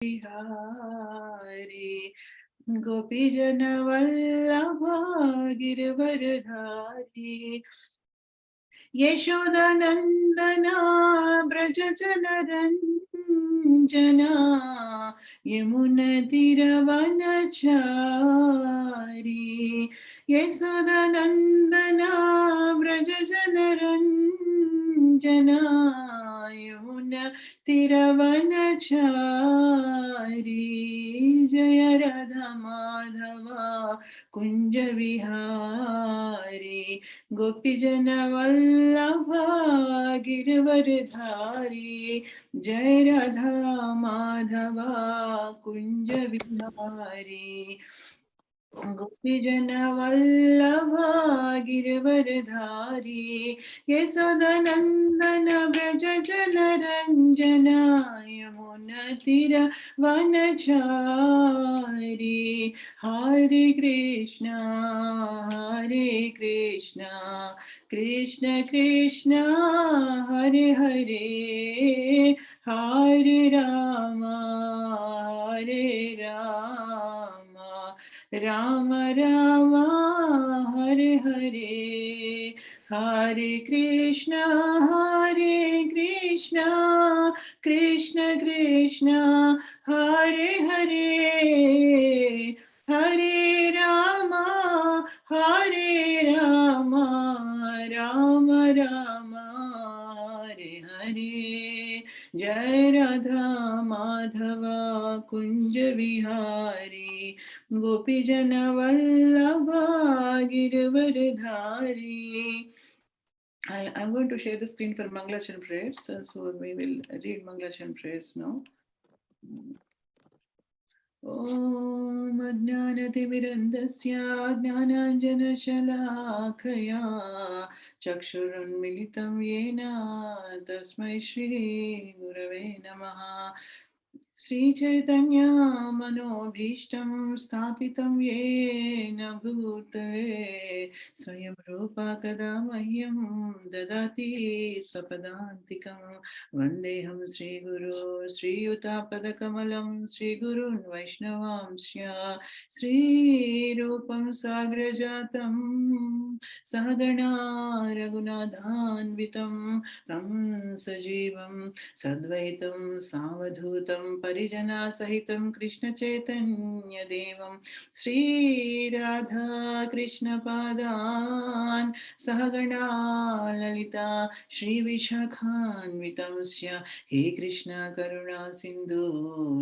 बिहारी गोपीजन वल्लभा गिरवरधारी यशोदानन्दना व्रजजनरञ्जना यमुनतिरवनचारी यशोदानन्दना व्रजजनरञ्जना यमुनतिरवनचारी जय राधा माधव कुञ्ज विहारी गोपीजन वल्लभा गिरवरधारी जय राधा माधवा कुंज विहारी गोपीजन वल्लभा गिरवरधारी यशोदानन्दन व्रज जनरञ्जना यमुनतिरवनचारी हरे कृष्णा कृष्ण कृष्ण हरे हरे हरे राम राम राम हरे हरे हरे कृष्णा कृष्ण कृष्ण हरे हरे हरे राम राम राम हरे हरे जय राधा माधव कुंज विहारी गोपीजन वल्लभा Girvardhari. I'm going to share the screen for Mangalachan prayers. So we will read Mangalachan prayers now. ॐ अज्ञानतिमिरन्दस्य ज्ञानाञ्जनशलाखया चक्षुरुन्मिलितं येन तस्मै श्रीगुरवे नमः. श्रीचैतन्य मनोभीष्टं स्थापितं येन भूतले स्वयं रूपा कदा मह्यं ददाति स्वपदान्तिकं वन्देऽहं श्रीगुरो श्रीयुतापदकमलं श्रीगुरून् वैष्णवांश्च श्रीरूपं साग्रजातं सहगणा रघुनाथान्वितं तं सजीवं सद्वैतं सावधूतं परिजनसहितं कृष्णचैतन्यदेवं श्रीराधा कृष्णपादान् सहगणा ललिता श्रीविशाखान्वितंश्च हे कृष्ण करुणा सिन्धु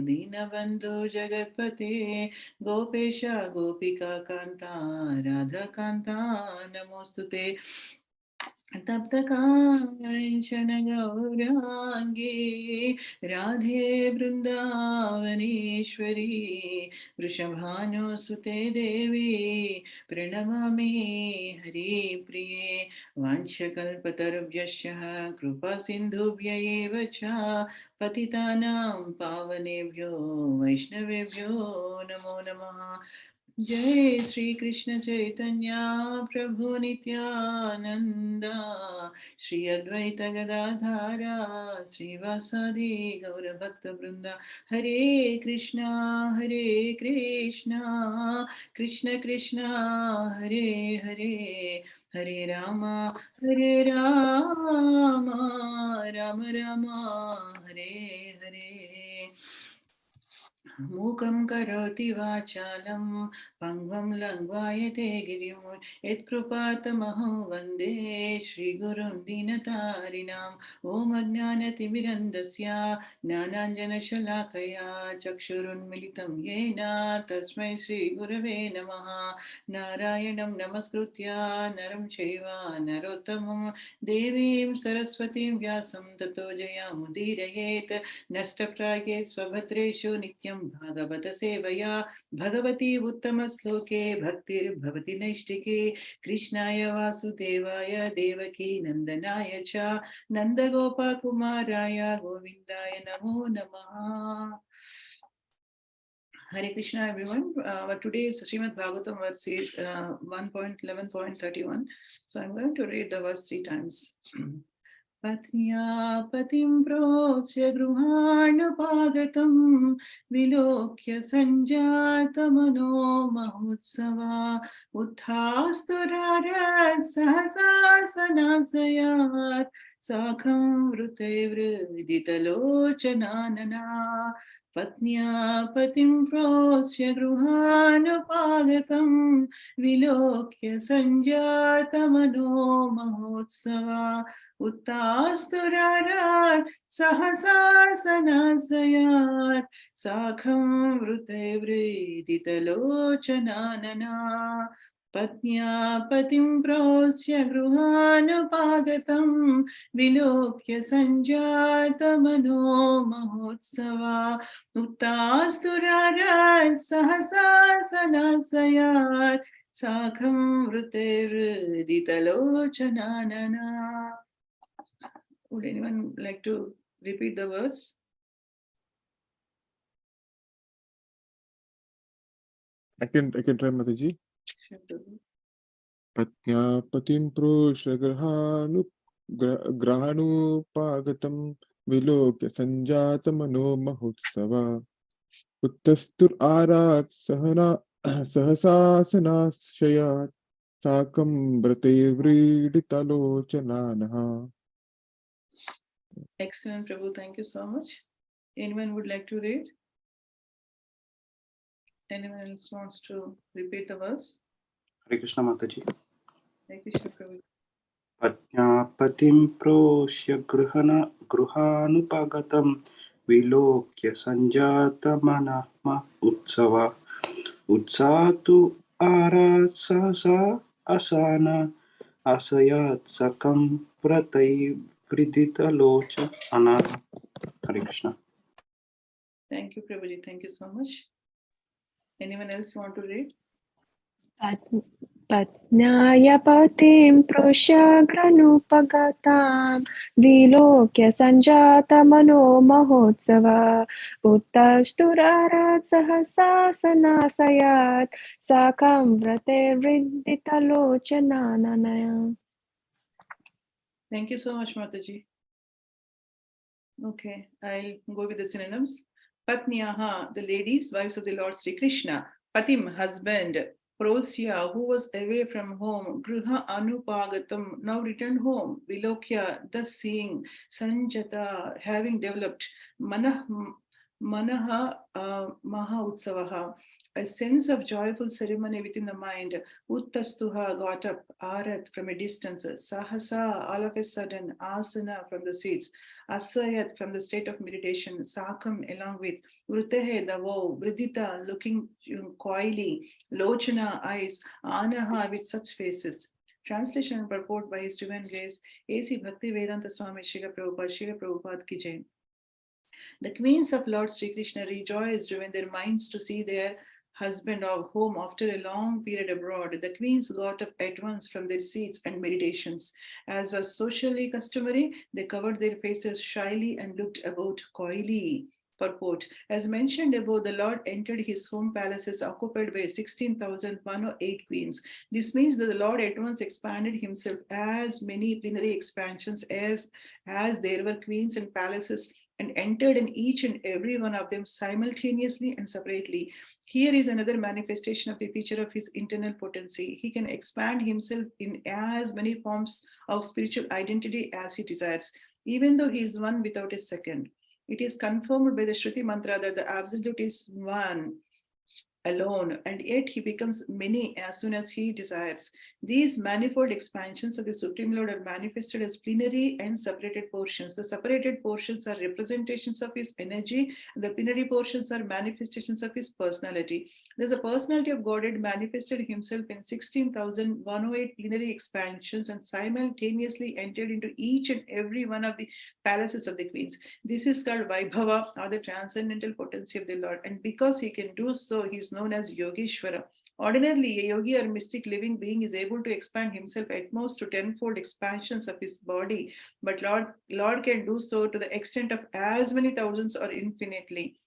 दीनबन्धु जगत्पते गोपेश गोपिका कान्ता राधाकान्ता नमोऽस्तुते. तप्तकाञ्चन गौराङ्गी राधे वृन्दावनेश्वरी वृषभानुसुते देवी प्रणमामि हरिप्रिये. वाञ्छकल्पतरुभ्यश्च कृपासिन्धुभ्य एव च पतितानां पावनेभ्यो वैष्णवेभ्यो नमो नमः. जय श्री कृष्ण चैतन्य प्रभु नित्यानंद श्री अद्वैत गदाधारा श्रीवासादि गौरभक्त वृंदा. हरे कृष्णा कृष्ण कृष्ण हरे हरे हरे राम राम राम हरे हरे. मूकं करोति वाचालं पङ्गुं लङ्घ्वायते गिरिं यत्कृपातमहं वन्दे श्रीगुरुं दीनतारिणाम्. ॐ अज्ञानतिमिरन्दस्य ज्ञानाञ्जनशलाकया चक्षुरुन्मिलितं येन तस्मै श्रीगुरवे नमः. नारायणं नमस्कृत्य नरं चैव नरोत्तमं देवीं सरस्वतीं व्यासं ततो जयामुदीरयेत्. नष्टप्राये स्वभद्रेषु नित्यं भागवत सेवया भगवती उत्तमश्लोके भक्तिर्भवति नैष्टिके. कृष्णाय वासुदेवाय देवकी नन्दनाय च नन्दगोपकुमाराय गोविन्दाय नमो नमः. Hare Krishna everyone. Today is Srimad Bhagavatam verses 1.11.31. So I'm going to read the verse 3 times. पत्न्या पतिं प्रोच्य गृहाणुपागतं विलोक्य सञ्जातमनो महोत्सवा उत्थास्तु सहसा सनासयात् साकं वृतैर्वृदितलोचनानना पत्न्या पतिं प्रोच्य गृहाणुपागतं विलोक्य सञ्जातमनो महोत्सवा उत्तास्तुरारात् सहसा सनासयात् साकं वृतैर्वृदितलोचनानना पत्न्या पतिं प्रोच्य गृहानुपागतं विलोक्य सञ्जातमनो महोत्सवा उत्तास्तुरारात् सहसा सनासयात् साकं वृतैर्वृदितलोचनानना. Would anyone like to repeat the verse? I can try, Mataji. Sure, Prabhu. Pratnya patim prosha grahanupagatam vilokya sanjata mano mahotsava uttastur arat sahasasana shayat sakam vritevriditalocananaha. Excellent, Prabhu. Thank you so much. Anyone would like to read? Anyone else wants to repeat the verse? Hare Krishna Mataji. Hare Krishna, Prabhu. पत्न्यापतिं प्रोष्य गृहानुपगतं विलोक्य सञ्जातमनः उत्सातु आरात् सहसा असान आसयात् सकं व्रतैर्वृदितलोचनः. Hare Krishna. Thank you, Prabhuji. Thank you so much. Anyone else want to read? पत्न्याय पतिं प्रोष्यग्रनुपगतां विलोक्य सञ्जातमनो महोत्सव उत्तष्टुरारात् सहसा सनासयात् साकं व्रतैर्वृदितलोचनाननया. Thank you so much, Mataji. Okay, I'll go with the synonyms. Patnyaha, the ladies, wives of the Lord Sri Krishna. Patim, husband. Prosya, who was away from home. Gruha Anupagatam, now returned home. Vilokya, thus seeing. Sanjata, having developed. Manaha Maha Utsavaha, a sense of joyful ceremony within the mind. Uttastuha, got up. Arat, from a distance. Sahasa, all of a sudden. Asana, from the seats. Asayat, from the state of meditation. Sakam, along with. Vritehe, the vow. Vridita, looking coyly. Lochana, eyes. Anaha, with such faces. Translation and purport by His Divine Grace, A.C. Bhakti Vedanta Swami Srila Prabhupada Ki Jai. The queens of Lord Sri Krishna rejoiced when their minds to see their husband of home after a long period abroad. The queens got up at once from their seats and meditations. As was socially customary, they covered their faces shyly and looked about coyly. Purport. As mentioned above, the Lord entered his home palaces occupied by 16,108 queens. This means that the Lord at once expanded himself as many plenary expansions as there were queens and palaces, and entered in each and every one of them simultaneously and separately. Here is another manifestation of the feature of his internal potency. He can expand himself in as many forms of spiritual identity as he desires, even though he is one without a second. It is confirmed by the Shruti mantra that the Absolute is one alone, and yet he becomes many as soon as he desires. These manifold expansions of the Supreme Lord are manifested as plenary and separated portions. The separated portions are representations of his energy, and the plenary portions are manifestations of his personality. There's a personality of Godhead manifested himself in 16,108 plenary expansions and simultaneously entered into each and every one of the palaces of the queens. This is called Vaibhava, or the transcendental potency of the Lord. And because he can do so, he is known as Yogeshwara. Ordinarily, a yogi or mystic living being is able to expand himself at most to tenfold expansions of his body, but Lord can do so to the extent of as many thousands or infinitely.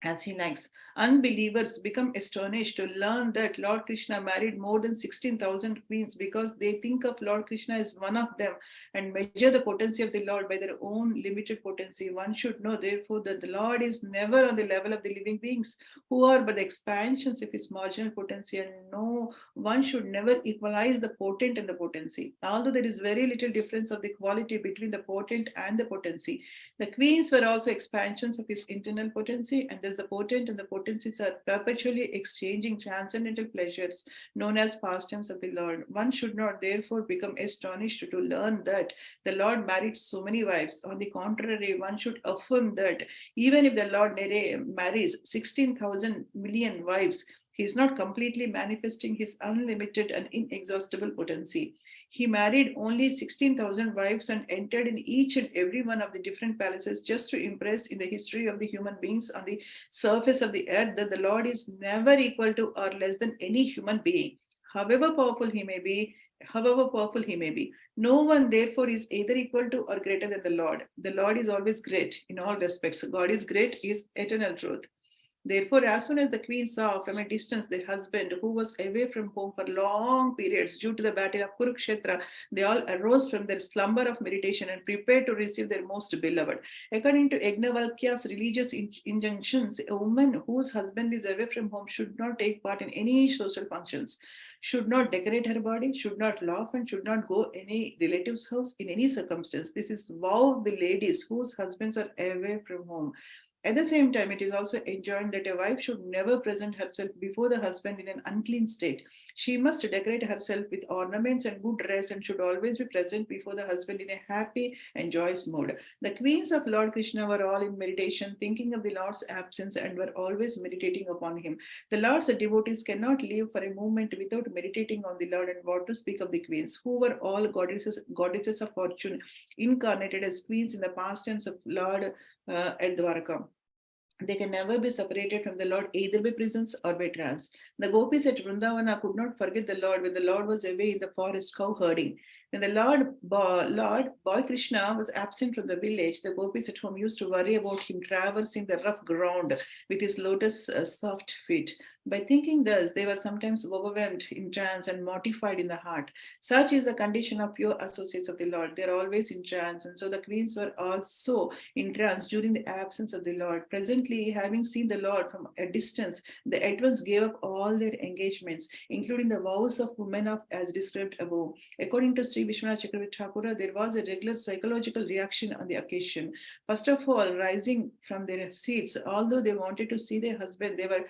as he likes. Unbelievers become astonished to learn that Lord Krishna married more than 16,000 queens because they think of Lord Krishna as one of them and measure the potency of the Lord by their own limited potency. One should know, therefore, that the Lord is never on the level of the living beings who are but the expansions of his marginal potency, and no, one should never equalize the potent and the potency. Although there is very little difference of the quality between the potent and the potency, the queens were also expansions of his internal potency, and thus the potent and the potencies are perpetually exchanging transcendental pleasures known as pastimes of the Lord. One should not therefore become astonished to learn that the Lord married so many wives. On the contrary, one should affirm that even if the Lord marries 16,000 million wives, he is not completely manifesting his unlimited and inexhaustible potency. He married only 16,000 wives and entered in each and every one of the different palaces just to impress in the history of the human beings on the surface of the earth that the Lord is never equal to or less than any human being, however powerful he may be. However powerful he may be, no one therefore is either equal to or greater than the Lord. The Lord is always great in all respects. God is great, is eternal truth. Therefore, as soon as the queen saw from a distance the husband who was away from home for long periods due to the battle of Kurukshetra, they all arose from their slumber of meditation and prepared to receive their most beloved. According to Yajnavalkya's religious injunctions, a woman whose husband is away from home should not take part in any social functions, should not decorate her body, should not laugh, and should not go any relative's house in any circumstance. This is vow the ladies whose husbands are away from home. At the same time, it is also enjoined that a wife should never present herself before the husband in an unclean state. She must decorate herself with ornaments and good dress and should always be present before the husband in a happy and joyous mood. The queens of Lord Krishna were all in meditation, thinking of the Lord's absence, and were always meditating upon him. The Lord's devotees cannot live for a moment without meditating on the Lord, and what to speak of the queens, who were all goddesses of fortune, incarnated as queens in the pastimes of Lord at Dwarka. They can never be separated from the Lord either by presence or by trance. The gopis at Vrindavana could not forget the Lord when the Lord was away in the forest cow herding. When the Lord Boy Krishna was absent from the village, the gopis at home used to worry about him traversing the rough ground with his lotus soft feet. By thinking thus, they were sometimes overwhelmed in trance and mortified in the heart. Such is the condition of pure associates of the Lord. They are always in trance, and so the queens were also in trance during the absence of the Lord. Presently, having seen the Lord from a distance, they at once gave up all their engagements, including the vows of women of as described above. According to Sri Vishwanath Chakravarti Thakura, there was a regular psychological reaction on the occasion. First of all, rising from their seats, although they wanted to see their husband, they were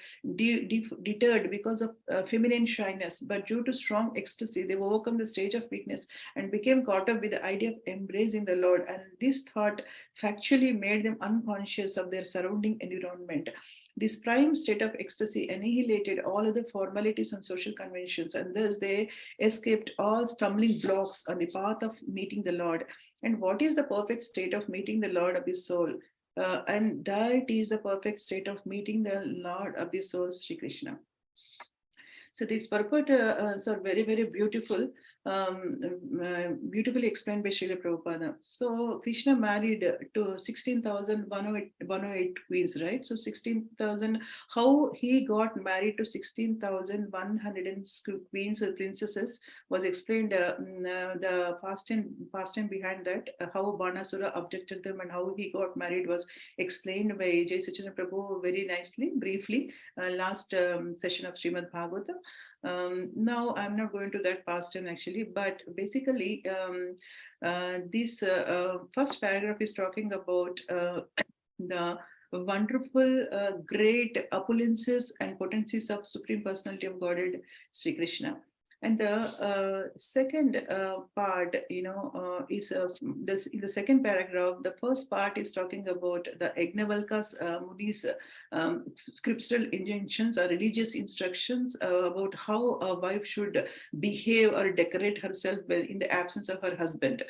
deterred because of feminine shyness, but due to strong ecstasy, they overcome the stage of weakness and became caught up with the idea of embracing the Lord. And this thought factually made them unconscious of their surrounding environment. This prime state of ecstasy annihilated all other formalities and social conventions, and thus they escaped all stumbling blocks on the path of meeting the Lord. And what is the perfect state of meeting the Lord of the soul? And that is the perfect state of meeting the Lord of the soul, Sri Krishna. So these purport are very, very beautiful, beautifully explained by Srila Prabhupada. So Krishna married to 16,108 queens, right? So 16,000, how he got married to 16,100 queens or princesses was explained, the past and behind that, how Banasura abducted them and how he got married was explained by Jai Sachana Prabhu very nicely, briefly, last session of Srimad Bhagavatam. Now I'm not going to that past time actually, but basically this first paragraph is talking about the wonderful, great opulences and potencies of Supreme Personality of Godhead, Sri Krishna. And the second part, is this in the second paragraph. The first part is talking about the Yajnavalkya's Muni's scriptural injunctions or religious instructions about how a wife should behave or decorate herself in the absence of her husband.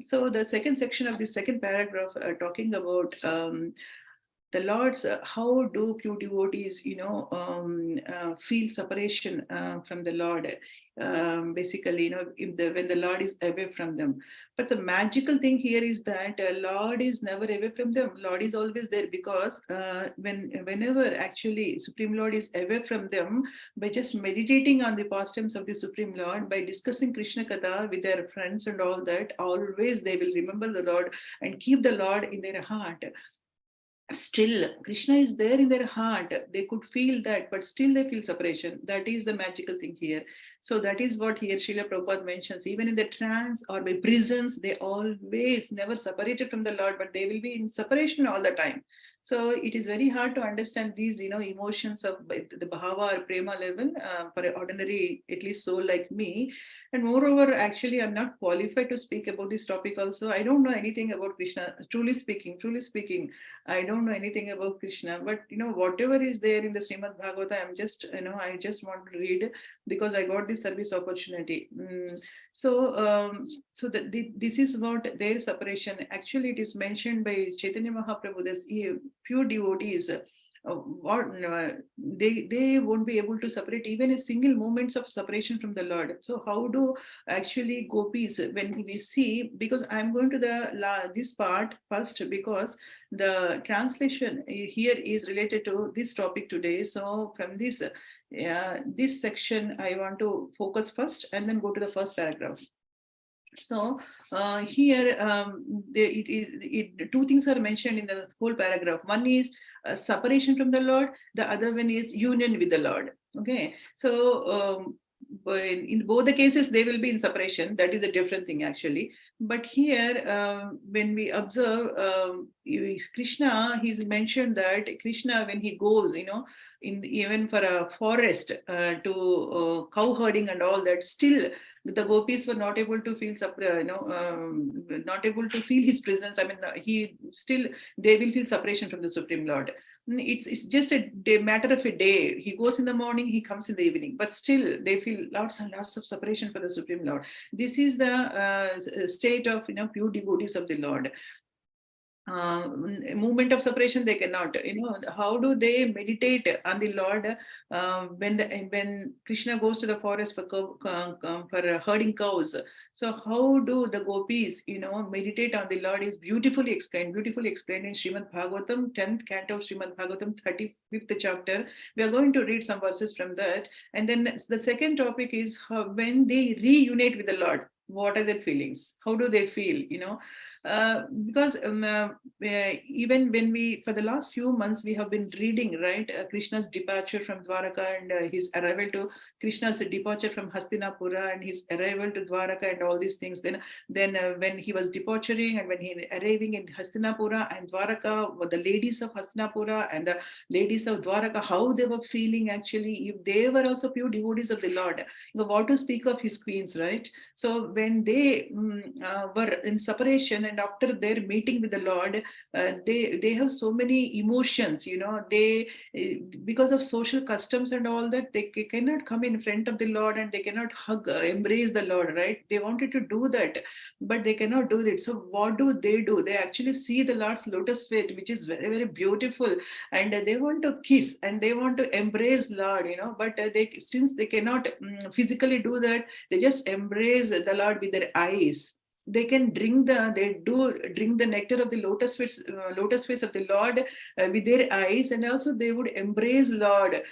So the second section of the second paragraph talking about the Lord's, how do pure devotees, feel separation from the Lord? Basically, when the Lord is away from them. But the magical thing here is that Lord is never away from them. Lord is always there, because whenever actually Supreme Lord is away from them, by just meditating on the pastimes of the Supreme Lord, by discussing Krishna Katha with their friends and all that, always they will remember the Lord and keep the Lord in their heart. Still, Krishna is there in their heart. They could feel that, but still they feel separation. That is the magical thing here. So that is what here Srila Prabhupada mentions. Even in the trance or by prisons, they always never separated from the Lord, but they will be in separation all the time. So it is very hard to understand these, emotions of the bhava or prema level for an ordinary, at least soul like me. And moreover, actually, I'm not qualified to speak about this topic also. I don't know anything about Krishna. Truly speaking, I don't know anything about Krishna. But, whatever is there in the Srimad Bhagavatam, I just want to read because I got this service opportunity. So this is about their separation. Actually, it is mentioned by Chaitanya Mahaprabhu, this pure devotees. They won't be able to separate even a single moments of separation from the Lord. So how do actually gopis, when we see, because I'm going to this part first, because the translation here is related to this topic today. So from this section, I want to focus first and then go to the first paragraph. So here, two things are mentioned in the whole paragraph. One is separation from the Lord. The other one is union with the Lord. Okay. So in both the cases, they will be in separation. That is a different thing, actually. But here, when we observe Krishna, he's mentioned that Krishna, when he goes, even for a forest to cow herding and all that, still the gopis were not able to feel not able to feel his presence. I mean, they will feel separation from the Supreme Lord. It's just a matter of a day. He goes in the morning, he comes in the evening, but still they feel lots and lots of separation for the Supreme Lord. This is the state of pure devotees of the Lord. Movement of separation they cannot. How do they meditate on the Lord when Krishna goes to the forest for herding cows? So how do the gopis meditate on the Lord is beautifully explained in Srimad Bhagavatam, 10th canto of Srimad Bhagavatam, 35th chapter. We are going to read some verses from that. And then the second topic is when they reunite with the Lord, what are their feelings? How do they feel? Because even when we, for the last few months, we have been reading, right, Krishna's departure from Dwaraka and his arrival to Krishna's departure from Hastinapura and his arrival to Dwaraka and all these things. Then when he was departing and when he arriving in Hastinapura and Dwaraka, the ladies of Hastinapura and the ladies of Dwaraka, how they were feeling actually, if they were also pure devotees of the Lord. What to speak of his queens, right? So when they were in separation and after their meeting with the Lord, they have so many emotions, they because of social customs and all that, they cannot come in front of the Lord and they cannot hug, embrace the Lord, right? They wanted to do that, but they cannot do it. So what do? They actually see the Lord's lotus feet, which is very, very beautiful, and they want to kiss and they want to embrace Lord, but since they cannot physically do that, they just embrace the Lord with their eyes. They can drink the nectar of the lotus face of the Lord with their eyes, and also they would embrace Lord,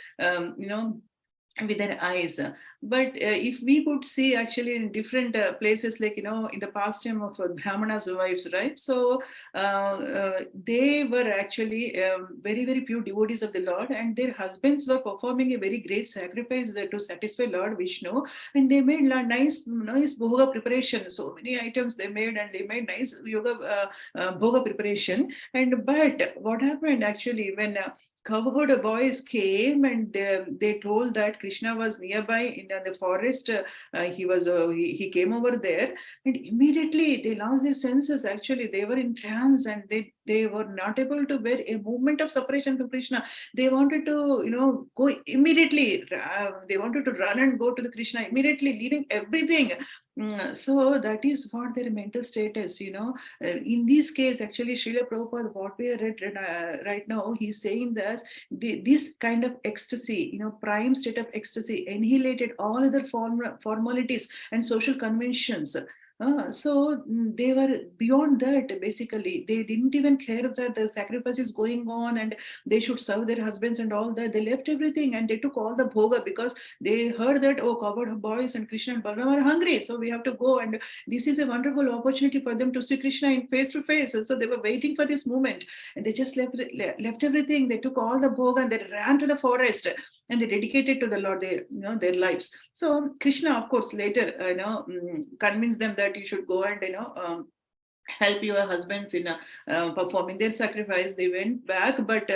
with their eyes. But if we could see actually in different places, like in the pastime of Brahmana's wives, right? So they were actually very, very pure devotees of the Lord, and their husbands were performing a very great sacrifice to satisfy Lord Vishnu, and they made nice bhoga preparation. So many items they made, and they made nice yoga bhoga preparation. But what happened actually when cowherd boys came and they told that Krishna was nearby in the forest. He came over there, and immediately they lost their senses. Actually, they were in trance and they were not able to bear a moment of separation from Krishna. They wanted to go immediately. They wanted to run and go to the Krishna immediately, leaving everything. So that is what their mental status, in this case, actually, Srila Prabhupada, what we read right now, he's saying that this kind of ecstasy, prime state of ecstasy, annihilated all other formalities and social conventions. So they were beyond that. Basically, they didn't even care that the sacrifice is going on and they should serve their husbands and all that. They left everything and they took all the bhoga because they heard that, oh, coward boys and Krishna and Balaram are hungry, so we have to go. And this is a wonderful opportunity for them to see Krishna in face to face. So they were waiting for this moment, and they just left everything. They took all the bhoga and they ran to the forest and they dedicated to the Lord their lives. So Krishna, of course, later convinced them that you should go and help your husbands in performing their sacrifice. They went back, but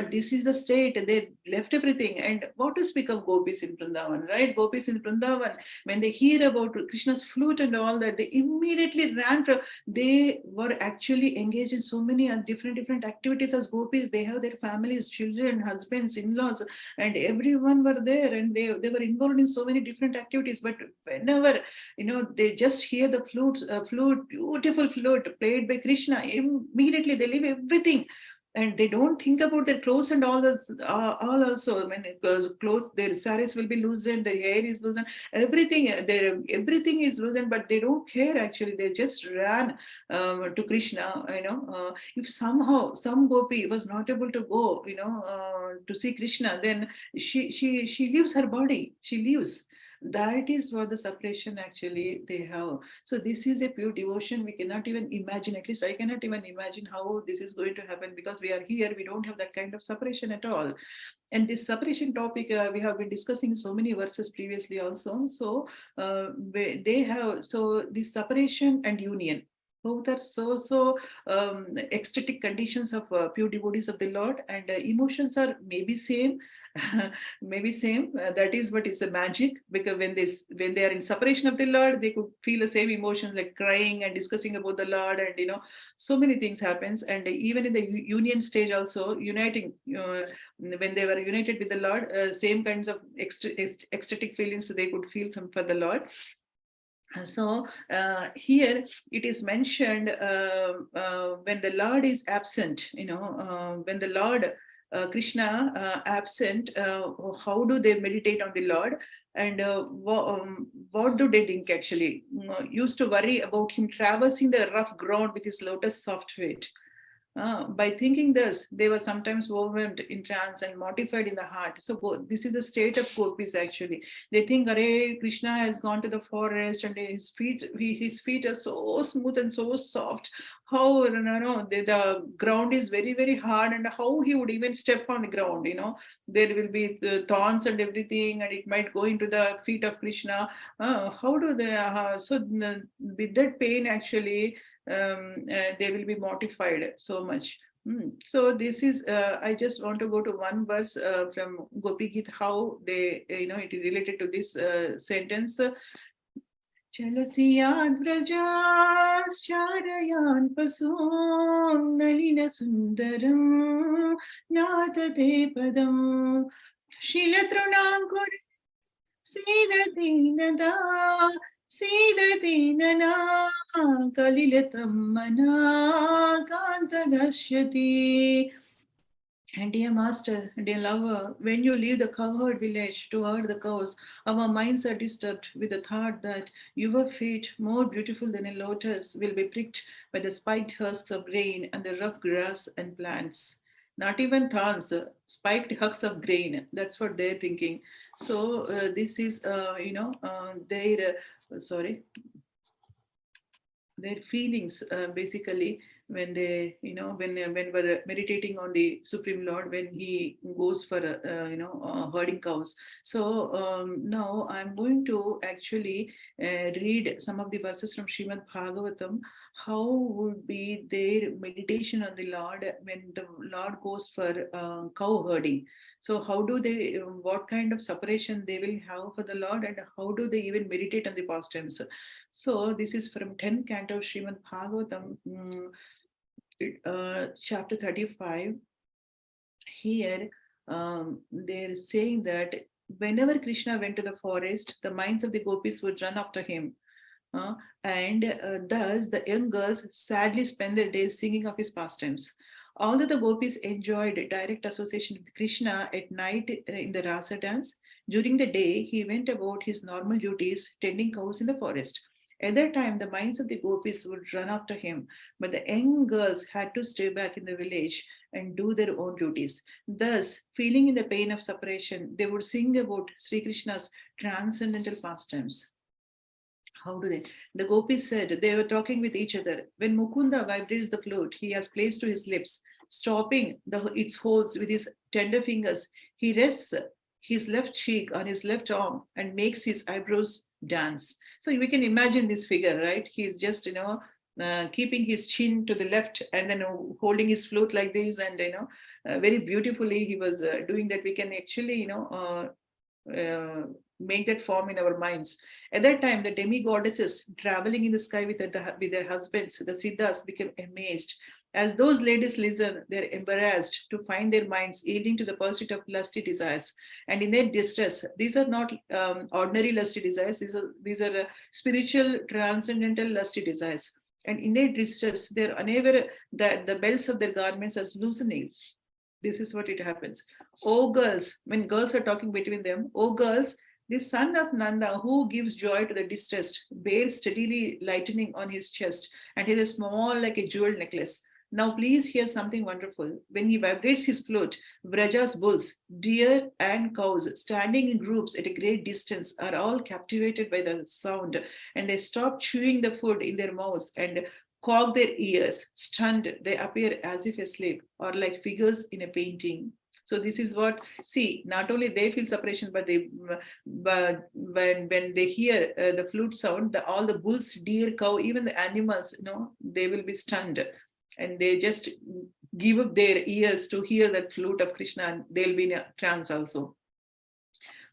this is the state. They left everything. And what to speak of gopis in Vrindavan, right? Gopis in Vrindavan, when they hear about Krishna's flute and all that, they immediately ran from. They were actually engaged in so many different activities as gopis. They have their families, children, husbands, in-laws, and everyone were there, and they were involved in so many different activities. But whenever they just hear the flute, beautiful flute played by Krishna, immediately they leave everything and they don't think about their clothes and all this. All also, when it goes clothes, their saris will be loosened, their hair is loosened, everything is loosened, but they don't care. Actually, they just ran to Krishna. If somehow some gopi was not able to go, to see Krishna, then she leaves her body. She leaves. That is what the separation actually they have. So this is a pure devotion. We cannot even imagine, at least I cannot even imagine how this is going to happen, because we are here, we don't have that kind of separation at all. And this separation topic, we have been discussing so many verses previously also. So they have, so this separation and union, both are so ecstatic conditions of pure devotees of the Lord, and emotions are maybe same, maybe same. That is what is a magic, because when they are in separation of the Lord, they could feel the same emotions like crying and discussing about the Lord, and so many things happens. And even in the union stage also, uniting, when they were united with the Lord, same kinds of ecstatic feelings they could feel for the Lord. So here it is mentioned, when the Lord is absent, when the Lord Krishna absent, how do they meditate on the Lord, and what do they think actually? Used to worry about him traversing the rough ground with his lotus soft feet. By thinking this, they were sometimes overwhelmed in trance and mortified in the heart. So this is the state of gopis actually. They think, Hare Krishna has gone to the forest and his feet are so smooth and so soft. How the ground is very, very hard, and how he would even step on the ground. There will be the thorns and everything, and it might go into the feet of Krishna. How do they? With that pain actually, they will be mortified so much. So this is, I just want to go to one verse from Gopi Geet, how they, it is related to this sentence. Chalasiyan Vrajascharayan Pasun Nalina Sundaram Nadade Padam Shilatrunankur Siddhatinada Siddhatinana Kalilatammana Kantagashyati. And dear master, dear lover, when you leave the cowherd village to herd the cows, our minds are disturbed with the thought that your feet, more beautiful than a lotus, will be pricked by the spiked husks of grain and the rough grass and plants. Not even thorns, spiked husks of grain. That's what they're thinking. So this is, their feelings, basically, when they, when we're meditating on the Supreme Lord, when he goes for herding cows. So now I'm going to actually read some of the verses from Srimad Bhagavatam. How would be their meditation on the Lord when the Lord goes for cow herding? So how do they, what kind of separation they will have for the Lord, and how do they even meditate on the pastimes? So this is from 10th canto of Srimad Bhagavatam, chapter 35. Here they're saying that whenever Krishna went to the forest, the minds of the gopis would run after him. and thus the young girls sadly spend their days singing of his pastimes. Although the gopis enjoyed direct association with Krishna at night in the rasa dance, during the day he went about his normal duties tending cows in the forest. At that time, the minds of the gopis would run after him, but the young girls had to stay back in the village and do their own duties. Thus, feeling in the pain of separation, they would sing about Sri Krishna's transcendental pastimes. How do they? The gopis said they were talking with each other. When Mukunda vibrates the flute, he has placed to his lips, stopping its holes with his tender fingers. He rests his left cheek on his left arm and makes his eyebrows dance. So we can imagine this figure, right? He's just, keeping his chin to the left and then holding his flute like this, and very beautifully he was doing that. We can actually, make that form in our minds. At that time, the demi-goddesses traveling in the sky with their husbands, the Siddhas, became amazed. As those ladies listen, they're embarrassed to find their minds yielding to the pursuit of lusty desires. And in their distress, these are not ordinary lusty desires, these are spiritual, transcendental lusty desires. And in their distress, they're unaware that the belts of their garments are loosening. This is what it happens. Oh girls, when girls are talking between them, oh girls, the son of Nanda, who gives joy to the distressed, bears steadily lightening on his chest, and he is small like a jeweled necklace. Now please hear something wonderful. When he vibrates his flute, Vraja's bulls, deer and cows, standing in groups at a great distance, are all captivated by the sound, and they stop chewing the food in their mouths and cock their ears. Stunned, they appear as if asleep or like figures in a painting. So this is what, see, not only they feel separation, but when they hear the flute sound, all the bulls, deer, cow, even the animals, they will be stunned, and they just give up their ears to hear that flute of Krishna, and they'll be in a trance also.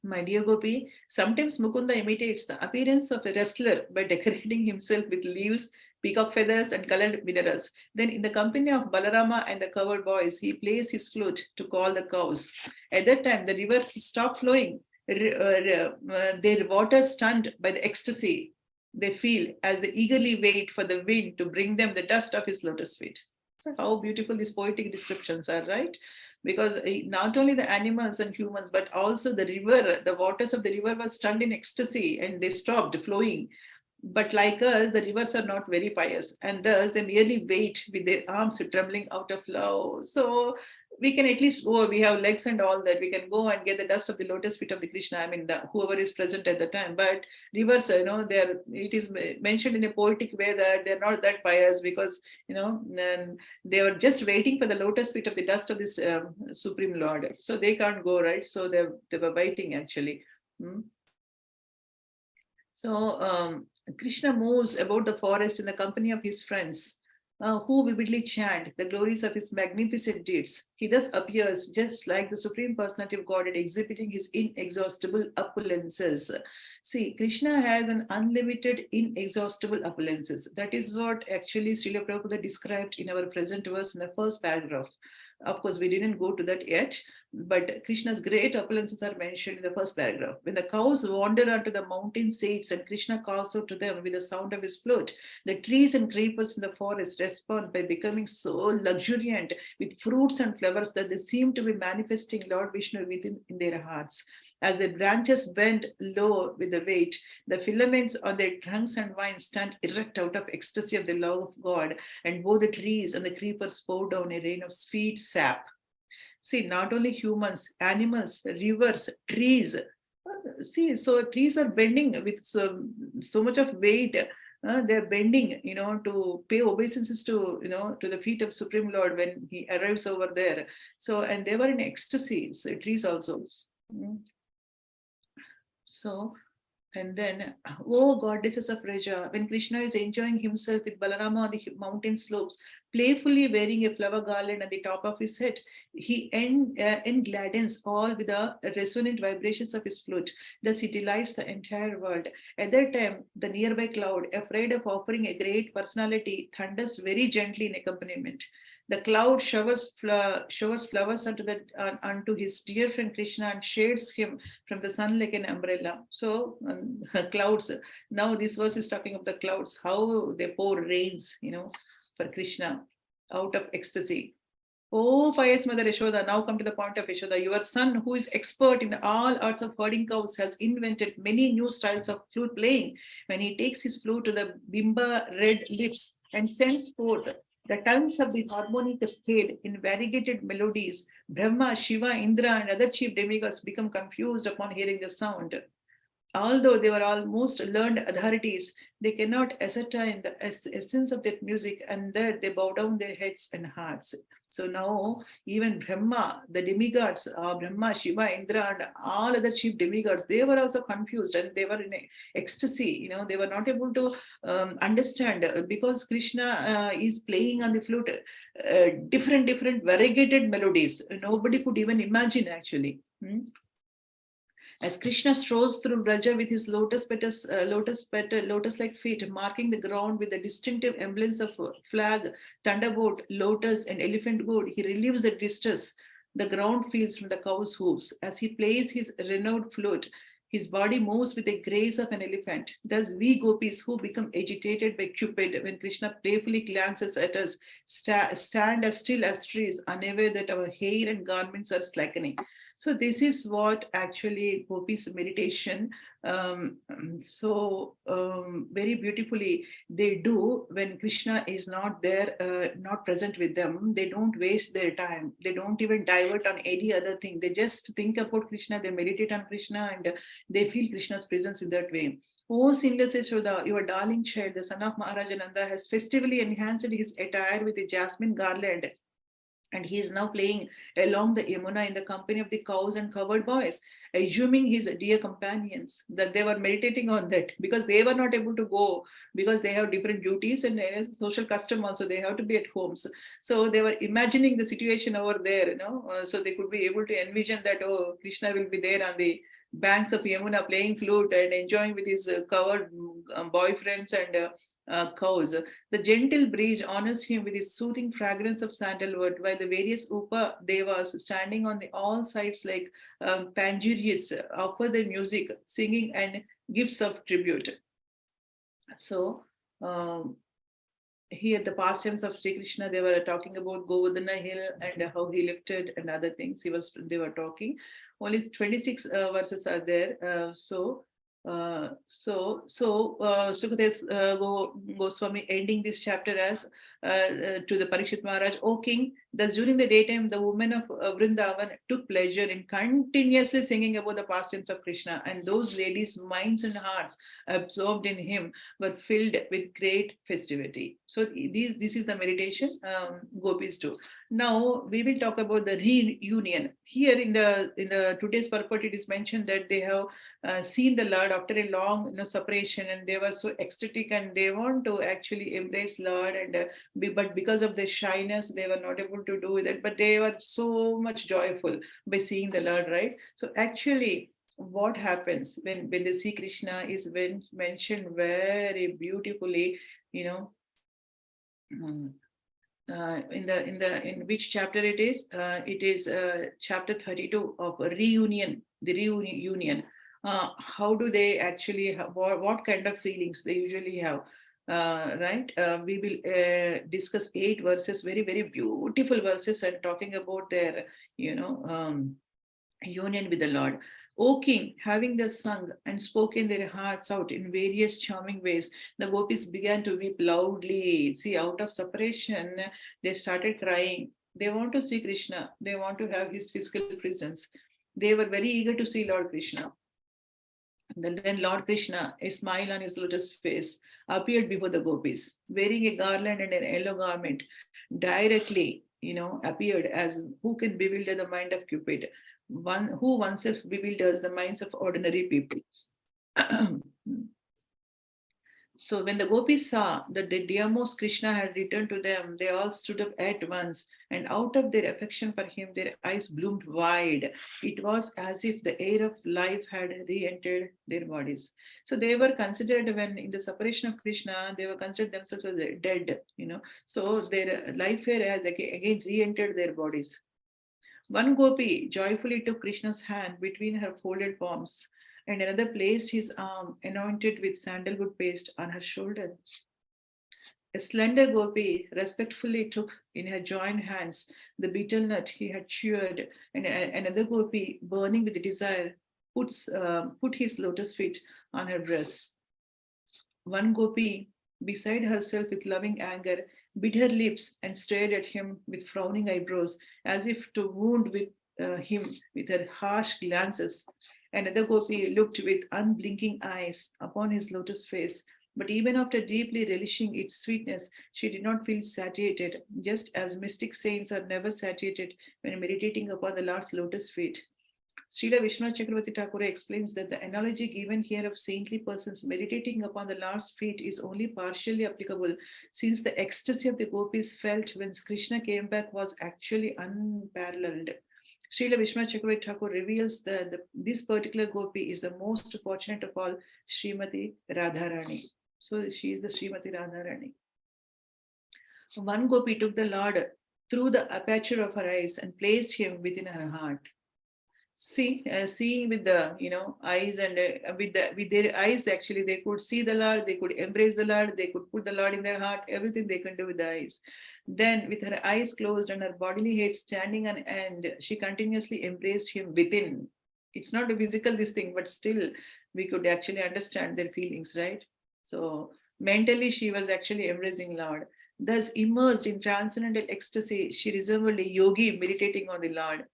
My dear Gopi, sometimes Mukunda imitates the appearance of a wrestler by decorating himself with leaves, peacock feathers, and colored minerals. Then, in the company of Balarama and the cowherd boys, he plays his flute to call the cows. At that time, the river stopped flowing, their water stunned by the ecstasy they feel as they eagerly wait for the wind to bring them the dust of his lotus feet. So, how beautiful these poetic descriptions are, right? Because not only the animals and humans, but also the river, the waters of the river were stunned in ecstasy and they stopped flowing. But like us, the rivers are not very pious, and thus they merely wait with their arms trembling out of love. So we can at least go, we have legs and all that, we can go and get the dust of the lotus feet of the Krishna, I mean, whoever is present at the time. But rivers, it is mentioned in a poetic way that they're not that pious because, they were just waiting for the lotus feet of the dust of this Supreme Lord. So they can't go, right? So they were waiting actually. So Krishna moves about the forest in the company of his friends, who vividly chant the glories of his magnificent deeds. He thus appears just like the Supreme Personality of Godhead, exhibiting his inexhaustible opulences. See, Krishna has an unlimited, inexhaustible opulences. That is what actually Srila Prabhupada described in our present verse in the first paragraph. Of course, we didn't go to that yet, but Krishna's great opulences are mentioned in the first paragraph. When the cows wander onto the mountain sides and Krishna calls out to them with the sound of his flute, the trees and creepers in the forest respond by becoming so luxuriant with fruits and flowers that they seem to be manifesting Lord Vishnu within in their hearts. As their branches bend low with the weight, the filaments on their trunks and vines stand erect out of ecstasy of the love of God, and both the trees and the creepers pour down a rain of sweet sap. See, not only humans, animals, rivers, trees. See, so trees are bending with so much of weight. They're bending, to pay obeisances to, to the feet of Supreme Lord when he arrives over there. So, and they were in ecstasy, so trees also. So, and then, oh goddesses of Raja, when Krishna is enjoying himself with Balarama on the mountain slopes, playfully wearing a flower garland at the top of his head, he engladdens all with the resonant vibrations of his flute. Thus, he delights the entire world. At that time, the nearby cloud, afraid of offering a great personality, thunders very gently in accompaniment. The cloud showers flowers unto his dear friend Krishna and shades him from the sun like an umbrella. So clouds. Now this verse is talking of the clouds, how they pour rains, for Krishna out of ecstasy. Oh, pious mother Yashoda, now come to the point of Yashoda. Your son, who is expert in all arts of herding cows, has invented many new styles of flute playing. When he takes his flute to the bimba red lips and sends forth the tongues of the harmonic scale in variegated melodies, Brahma, Shiva, Indra, and other chief demigods become confused upon hearing the sound. Although they were all most learned authorities, they cannot ascertain the essence of that music, and there they bow down their heads and hearts. So now, even Brahma, the demigods, Brahma, Shiva, Indra, and all other chief demigods, they were also confused and they were in ecstasy. They were not able to understand because Krishna is playing on the flute different variegated melodies. Nobody could even imagine actually. As Krishna strolls through Braja with his lotus-like feet, marking the ground with the distinctive emblems of flag, thunderbolt, lotus, and elephant goad, he relieves the distress the ground feels from the cow's hooves. As he plays his renowned flute, his body moves with the grace of an elephant. Thus, we gopis who become agitated by Cupid when Krishna playfully glances at us stand as still as trees, unaware that our hair and garments are slackening. So this is what actually Gopi's meditation very beautifully they do when Krishna is not there, not present with them. They don't waste their time. They don't even divert on any other thing. They just think about Krishna, they meditate on Krishna, and they feel Krishna's presence in that way. Oh, sinless Yashoda, your darling child, the son of Maharaja Nanda, has festively enhanced his attire with a jasmine garland, and he is now playing along the Yamuna in the company of the cows and covered boys, assuming his dear companions that they were meditating on that because they were not able to go because they have different duties and social custom also, they have to be at homes. So they were imagining the situation over there, so they could be able to envision that, oh, Krishna will be there on the banks of Yamuna playing flute and enjoying with his covered boyfriends and cows. The gentle breeze honors him with his soothing fragrance of sandalwood, while the various Upa Devas standing on the all sides like pangyrius offer their music, singing, and gifts of tribute. So, here the pastimes of Sri Krishna, they were talking about Govardhana hill and how he lifted and other things. They were talking. Only 26 verses are there. Sukadev Goswami ending this chapter as to the Parikshit Maharaj, O king, thus during the daytime the women of Vrindavan took pleasure in continuously singing about the pastimes of Krishna, and those ladies' minds and hearts absorbed in him were filled with great festivity. So this is the meditation gopis do. Now we will talk about the reunion. Here in the today's purport, it is mentioned that they have seen the Lord after a long separation, and they were so ecstatic and they want to actually embrace Lord, and but because of their shyness they were not able to do that, but they were so much joyful by seeing the Lord, right? So actually what happens when they see Krishna is mentioned very beautifully, in which chapter it is? It is chapter 32 of reunion, the reunion. How do they actually have, what kind of feelings they usually have? Right? We will discuss 8 verses, very, very beautiful verses, and talking about their, union with the Lord. O king, having thus sung and spoken their hearts out in various charming ways, the gopis began to weep loudly. See, out of separation, they started crying. They want to see Krishna. They want to have his physical presence. They were very eager to see Lord Krishna. Then Lord Krishna, a smile on his lotus face, appeared before the gopis, wearing a garland and an yellow garment, directly, appeared as who can bewilder the mind of Cupid, one who oneself bewilders the minds of ordinary people. So when the gopis saw that the dearmost Krishna had returned to them, they all stood up at once, and out of their affection for him, their eyes bloomed wide. It was as if the air of life had re-entered their bodies. So they were considered, when in the separation of Krishna, they were considered themselves as dead, So their life air has again re-entered their bodies. One gopi joyfully took Krishna's hand between her folded palms, and another placed his arm, anointed with sandalwood paste, on her shoulder. A slender gopi respectfully took in her joined hands the betel nut he had chewed, and another gopi, burning with desire, put his lotus feet on her breasts. One gopi, beside herself with loving anger, bit her lips and stared at him with frowning eyebrows, as if to wound him with her harsh glances. Another gopi looked with unblinking eyes upon his lotus face, but even after deeply relishing its sweetness, she did not feel satiated, just as mystic saints are never satiated when meditating upon the Lord's lotus feet. Srila Vishnu Chakravarti Thakur explains that the analogy given here of saintly persons meditating upon the Lord's feet is only partially applicable, since the ecstasy of the gopis felt when Krishna came back was actually unparalleled. Srila Vishnu Chakravarti Thakur reveals that this particular gopi is the most fortunate of all, Srimati Radharani. So she is the Srimati Radharani. One gopi took the Lord through the aperture of her eyes and placed him within her heart. Seeing with the eyes, and with their eyes, actually they could see the Lord, they could embrace the Lord, they could put the Lord in their heart, everything they can do with the eyes. Then with her eyes closed and her bodily head standing on end, she continuously embraced him within. It's not a physical this thing, but still we could actually understand their feelings, right? So mentally she was actually embracing Lord. Thus immersed in transcendental ecstasy, she resembled a yogi meditating on the Lord.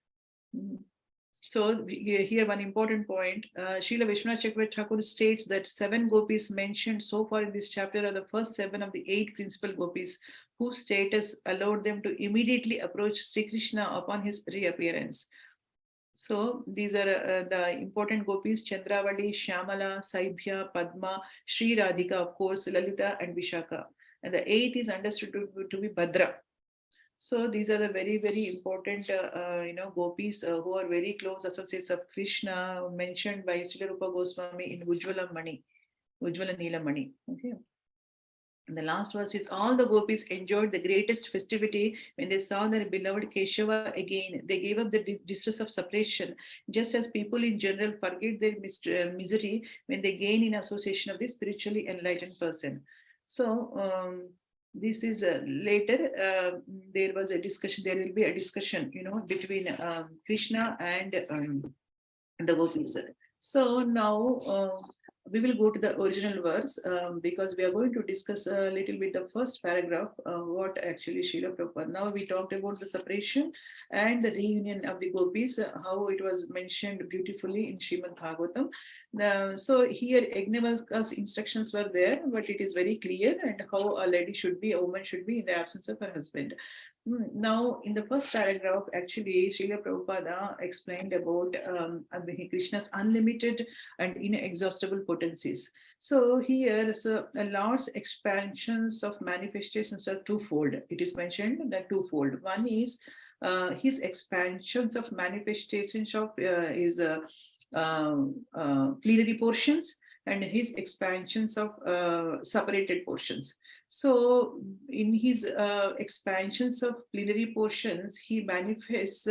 So here one important point, Srila Vishwanath Chakravarti Thakur states that 7 gopis mentioned so far in this chapter are the first 7 of the 8 principal gopis, whose status allowed them to immediately approach Sri Krishna upon his reappearance. So these are the important gopis: Chandravali, Shyamala, Saibhya, Padma, Sri Radhika, of course, Lalita and Vishaka. And the 8 is understood to be Bhadra. So these are the very, very important, gopis who are very close associates of Krishna, mentioned by Srila Rupa Goswami in Ujjvala Neela Mani. Okay. And the last verse is, all the gopis enjoyed the greatest festivity when they saw their beloved Keshava again. They gave up the distress of separation, just as people in general forget their misery when they gain in association of the spiritually enlightened person. So this is later there was a discussion, there will be a discussion, between Krishna and the gopis. So now we will go to the original verse because we are going to discuss a little bit the first paragraph, what actually Srila Prabhupada. Now we talked about the separation and the reunion of the gopis, how it was mentioned beautifully in Srimad Bhagavatam. So here Yajnavalkya's instructions were there, but it is very clear and how a lady should be, a woman should be in the absence of her husband. Now, in the first paragraph, actually, Srila Prabhupada explained about Krishna's unlimited and inexhaustible potencies. So here, a Lord's expansions of manifestations are twofold. It is mentioned that twofold. One is his expansions of manifestations of his plenary portions, and his expansions of separated portions. So in his expansions of plenary portions, he manifests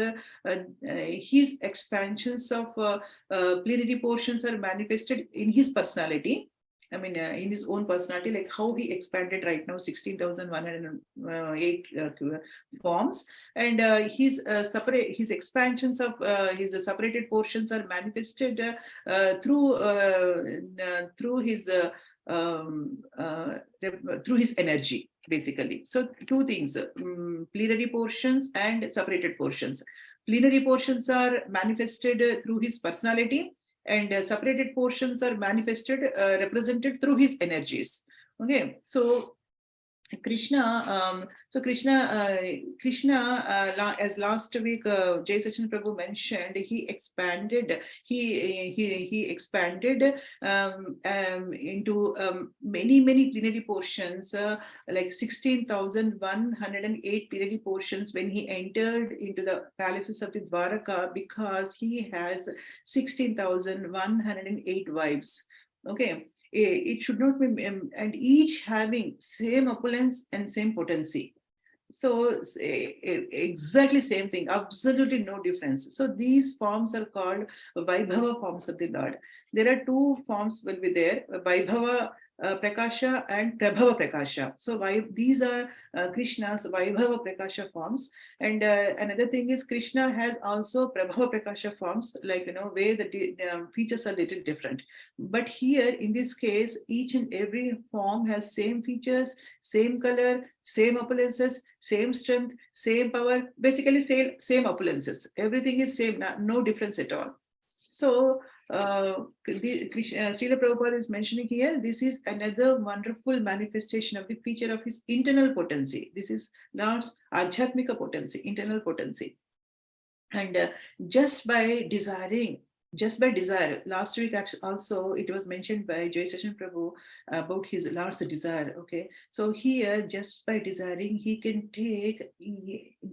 his expansions of plenary portions are manifested in his personality. I mean, in his own personality, like how he expanded right now 16,108 forms, and his expansions of his separated portions are manifested through his energy, basically. So two things: plenary portions and separated portions. Plenary portions are manifested through his personality, and separated portions are manifested, represented through his energies. Okay, so Krishna, as last week Jai Sachin Prabhu mentioned, he expanded, he expanded into many plenary portions, like 16,108 plenary portions when he entered into the palaces of the Dwaraka, because he has 16,108 wives. Okay, it should not be, and each having same opulence and same potency. So exactly same thing, absolutely no difference. So these forms are called Vaibhava forms of the Lord. There are two forms will be there, Vaibhava Prakasha and Prabhava Prakasha. So why these are Krishna's Vaibhava Prakasha forms. And another thing is Krishna has also Prabhava Prakasha forms, like, where the features are little different. But here in this case, each and every form has same features, same color, same opulences, same strength, same power, basically same opulences. Everything is same, no difference at all. So Srila Prabhupada is mentioning here, this is another wonderful manifestation of the feature of his internal potency. This is Lord's Ajhatmika potency, internal potency. And just by desire, last week also it was mentioned by Jai Sachin Prabhu about his Lord's desire. Okay, so here just by desiring, he can take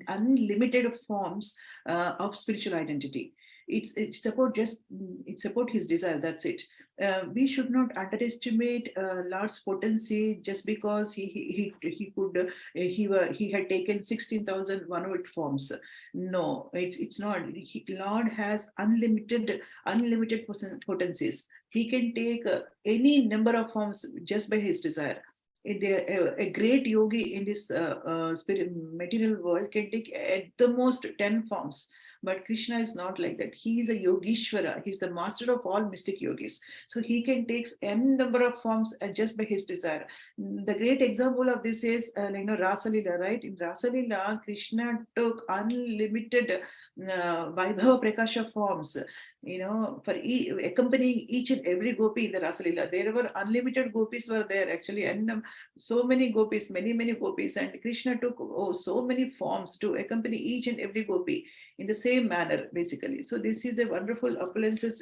unlimited forms of spiritual identity. It's about his desire. That's it. We should not underestimate Lord's potency just because he had taken 16,108 forms. No, it's not. Lord has unlimited potencies. He can take any number of forms just by his desire. A great yogi in this spirit material world can take at the most 10 forms. But Krishna is not like that. He is a Yogishwara. He's the master of all mystic yogis. So he can take n number of forms just by his desire. The great example of this is, Rasa Leela, right? In Rasa Leela, Krishna took unlimited Vaibhava Prakasha forms, for accompanying each and every gopi in the Rasa Leela. There were unlimited gopis were there actually, and so many gopis, many gopis, and Krishna took so many forms to accompany each and every gopi in the same manner, basically. So this is a wonderful opulences,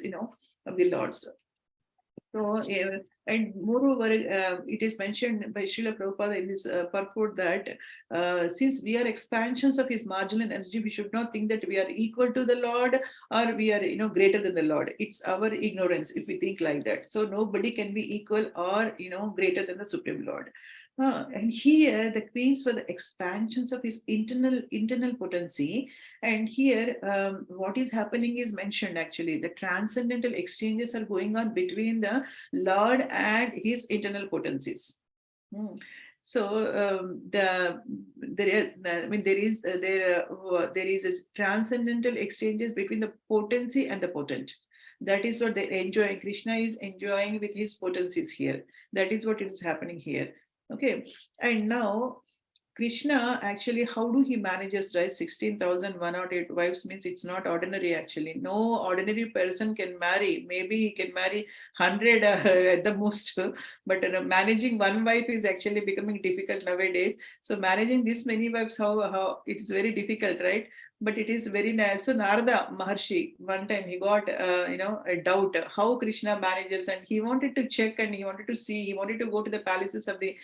of the Lord's. So, and moreover, it is mentioned by Srila Prabhupada in this purport that since we are expansions of his marginal energy, we should not think that we are equal to the Lord or we are, greater than the Lord. It's our ignorance if we think like that. So nobody can be equal or, greater than the Supreme Lord. And here the queens were the expansions of his internal potency. And here, what is happening is mentioned actually. The transcendental exchanges are going on between the Lord and his internal potencies. So there is a transcendental exchanges between the potency and the potent. That is what they enjoy. Krishna is enjoying with his potencies here. That is what is happening here. Okay, and now Krishna actually, how do he manages, right? 16,108 wives means it's not ordinary actually. No ordinary person can marry. Maybe he can marry 100 at the most, but managing one wife is actually becoming difficult nowadays. So managing this many wives, how it is very difficult, right? But it is very nice. So Narada Maharshi, one time he got, a doubt how Krishna manages, and he wanted to check and he wanted to see, he wanted to go to the palaces of the,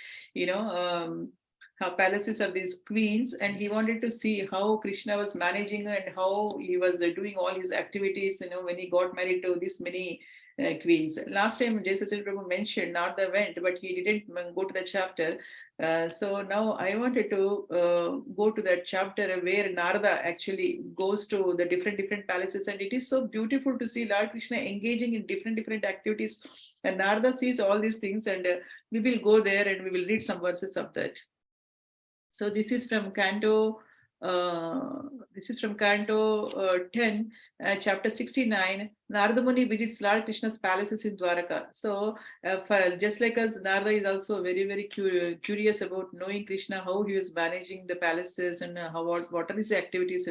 palaces of these queens, and he wanted to see how Krishna was managing and how he was doing all his activities, when he got married to this many queens. Last time Jai Sachin Prabhu mentioned Narada went, but he didn't go to the chapter. So now I wanted to go to that chapter where Narada actually goes to the different palaces, and it is so beautiful to see Lord Krishna engaging in different activities. And Narada sees all these things, and we will go there and we will read some verses of that. So this is from Canto 10, chapter 69. Narada Muni visits Lord Krishna's palaces in Dwaraka. So just like us, Narada is also very curious about knowing Krishna, how he was managing the palaces, and what are his activities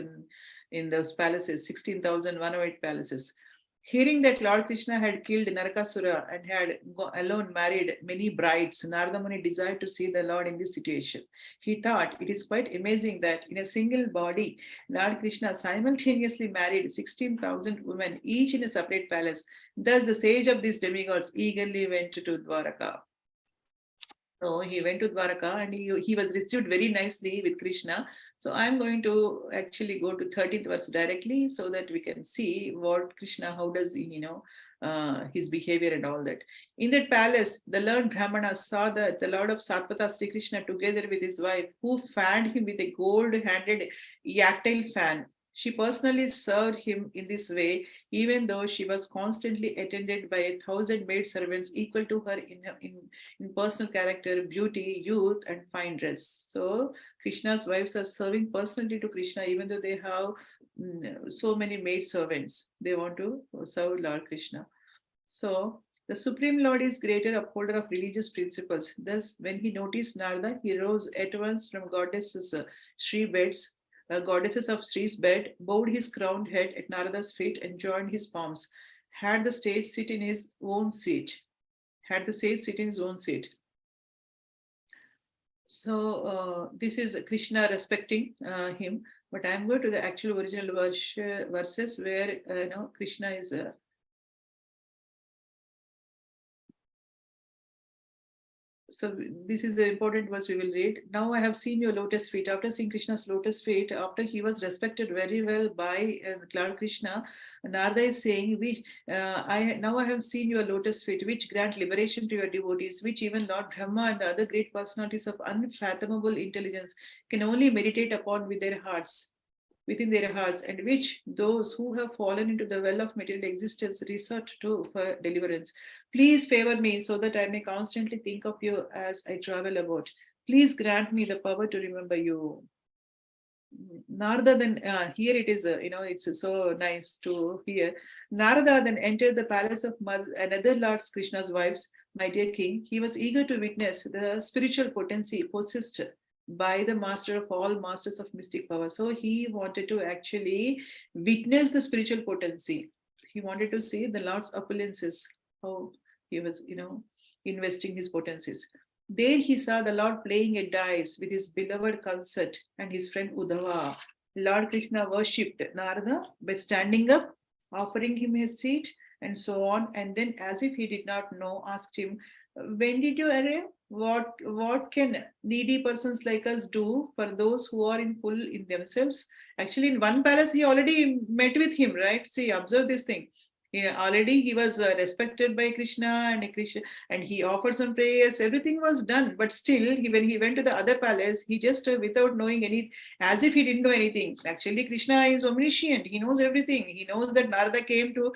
in those palaces, 16,108 palaces. Hearing that Lord Krishna had killed Narakasura and had alone married many brides, Narada Muni desired to see the Lord in this situation. He thought it is quite amazing that in a single body, Lord Krishna simultaneously married 16,000 women, each in a separate palace. Thus, the sage of these demigods eagerly went to Dwaraka. So he went to Dwaraka and he was received very nicely with Krishna. So I'm going to actually go to 13th verse directly so that we can see what Krishna, how does he, his behavior and all that. In that palace, the learned Brahmana saw that the Lord of Satpatha Sri Krishna together with his wife, who fanned him with a gold-handled yak-tail fan. She personally served him in this way, even though she was constantly attended by 1,000 maid servants equal to her in personal character, beauty, youth, and fine dress. So Krishna's wives are serving personally to Krishna, even though they have so many maid servants. They want to serve Lord Krishna. So the Supreme Lord is greater upholder of religious principles. Thus, when he noticed Narada, he rose at once from goddesses goddesses of Sri's bed, bowed his crowned head at Narada's feet and joined his palms. Had the sage sit in his own seat. So this is Krishna respecting him, but I'm going to the actual original verses where Krishna is. So this is the important verse we will read. Now I have seen your lotus feet. After seeing Krishna's lotus feet, after he was respected very well by Lord Krishna, Narada is saying, now I have seen your lotus feet, which grant liberation to your devotees, which even Lord Brahma and the other great personalities of unfathomable intelligence can only meditate upon within their hearts, and which those who have fallen into the well of material existence resort to for deliverance. Please favor me so that I may constantly think of you as I travel about. Please grant me the power to remember you. Narada then, here it is, it's so nice to hear. Narada then entered the palace of another Lord Krishna's wives, my dear king. He was eager to witness the spiritual potency possessed by the master of all masters of mystic power. So he wanted to actually witness the spiritual potency. He wanted to see the Lord's opulences, how he was, investing his potencies. There he saw the Lord playing a dice with his beloved consort and his friend Uddhava. Lord Krishna worshipped Narada by standing up, offering him his seat, and so on. And then, as if he did not know, asked him, when did you arrive? What can needy persons like us do for those who are in full in themselves? Actually, in one palace, he already met with him, right? See, observe this thing. Already he was respected by Krishna, and he offered some prayers. Everything was done, but still, when he went to the other palace, he just without knowing any, as if he didn't know anything. Actually, Krishna is omniscient. He knows everything. He knows that Narada came to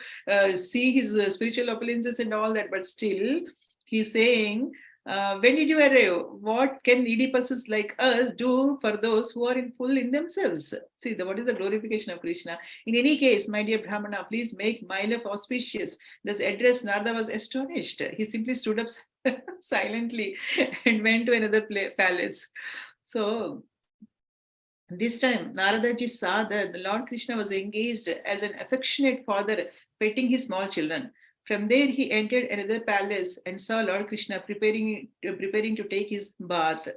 see his spiritual opulences and all that, but still, he's saying, when did you arrive? What can needy persons like us do for those who are in full in themselves? See, what is the glorification of Krishna? In any case, my dear Brahmana, please make my life auspicious. This address, Narada was astonished. He simply stood up silently and went to another palace. So this time, Naradaji saw that the Lord Krishna was engaged as an affectionate father petting his small children. From there, he entered another palace and saw Lord Krishna preparing to take his bath.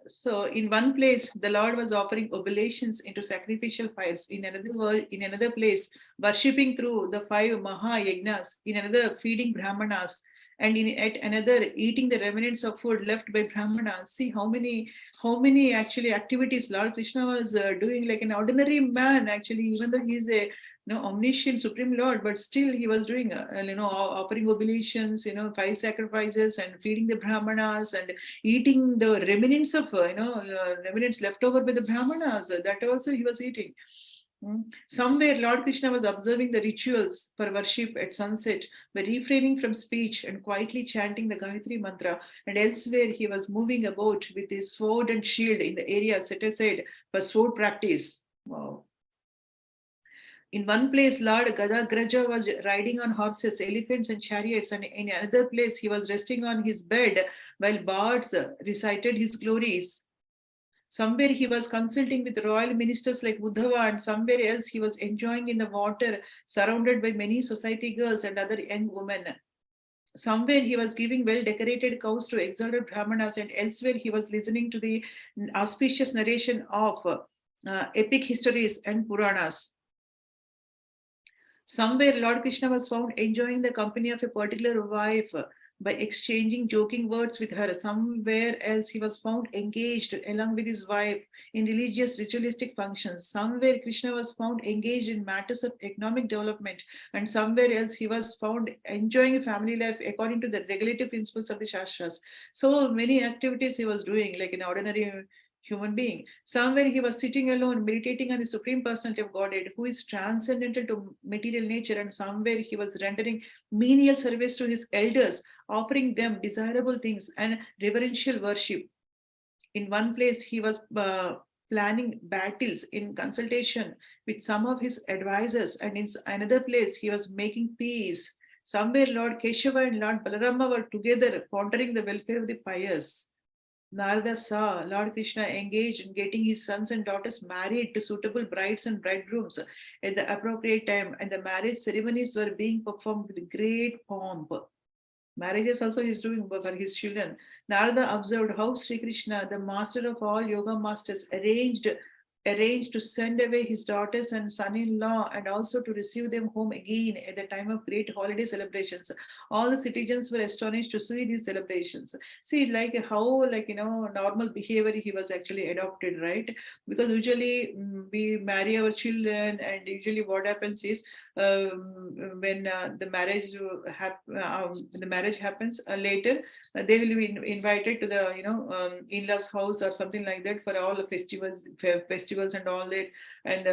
So, in one place, the Lord was offering oblations into sacrificial fires. In another place, worshipping through the 5 Maha Yagnas. In another, feeding Brahmanas. And at another, eating the remnants of food left by Brahmanas. See how many actually activities Lord Krishna was doing, like an ordinary man. Actually, even though he's a omniscient Supreme Lord, but still he was doing, offering oblations, 5 sacrifices and feeding the Brahmanas and eating the remnants of, remnants left over by the Brahmanas. That also he was eating. Somewhere Lord Krishna was observing the rituals for worship at sunset by refraining from speech and quietly chanting the Gayatri mantra, and elsewhere he was moving about with his sword and shield in the area set aside for sword practice. Wow. In one place, Lord Gadagraja was riding on horses, elephants, and chariots, and in another place, he was resting on his bed while bards recited his glories. Somewhere he was consulting with royal ministers like Uddhava, and somewhere else he was enjoying in the water, surrounded by many society girls and other young women. Somewhere he was giving well-decorated cows to exalted brahmanas, and elsewhere he was listening to the auspicious narration of epic histories and Puranas. Somewhere Lord Krishna was found enjoying the company of a particular wife by exchanging joking words with her. Somewhere else he was found engaged along with his wife in religious ritualistic functions. Somewhere Krishna was found engaged in matters of economic development, and somewhere else he was found enjoying a family life according to the regulative principles of the Shastras. So many activities he was doing like an ordinary human being. Somewhere he was sitting alone, meditating on the Supreme Personality of Godhead, who is transcendental to material nature, and somewhere he was rendering menial service to his elders, offering them desirable things and reverential worship. In one place, he was planning battles in consultation with some of his advisors, and in another place, he was making peace. Somewhere, Lord Keshava and Lord Balarama were together, pondering the welfare of the pious. Narada saw Lord Krishna engaged in getting his sons and daughters married to suitable brides and bridegrooms at the appropriate time, and the marriage ceremonies were being performed with great pomp. Marriages also he is doing for his children. Narada observed how Sri Krishna, the master of all yoga masters, arranged to send away his daughters and son-in-law and also to receive them home again at the time of great holiday celebrations. All the citizens were astonished to see these celebrations. See, like how, like, normal behavior he was actually adopted, right? Because usually we marry our children, and usually what happens is when the marriage happens later, they will be invited to the in-laws house or something like that for all the festivals and all that, and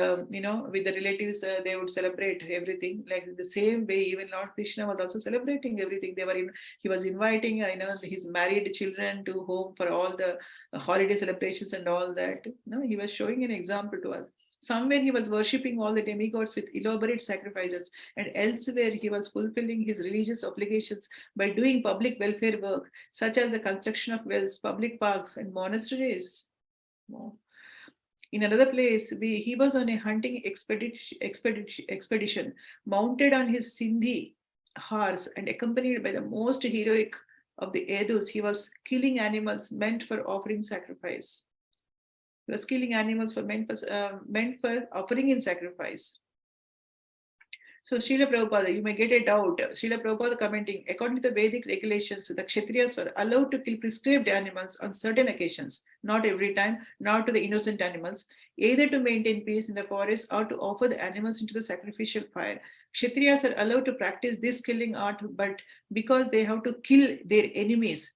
with the relatives they would celebrate everything. Like the same way, even Lord Krishna was also celebrating everything. He was inviting his married children to home for all the holiday celebrations and all that. He was showing an example to us. Somewhere he was worshipping all the demigods with elaborate sacrifices, and elsewhere he was fulfilling his religious obligations by doing public welfare work, such as the construction of wells, public parks, and monasteries. In another place, he was on a hunting expedition, mounted on his Sindhi horse and accompanied by the most heroic of the Edus. He was killing animals meant for offering sacrifice. He was killing animals meant for offering in sacrifice. So Srila Prabhupada, you may get a doubt. Srila Prabhupada commenting, according to the Vedic regulations, the Kshatriyas were allowed to kill prescribed animals on certain occasions, not every time, not to the innocent animals, either to maintain peace in the forest or to offer the animals into the sacrificial fire. Kshatriyas are allowed to practice this killing art, but because they have to kill their enemies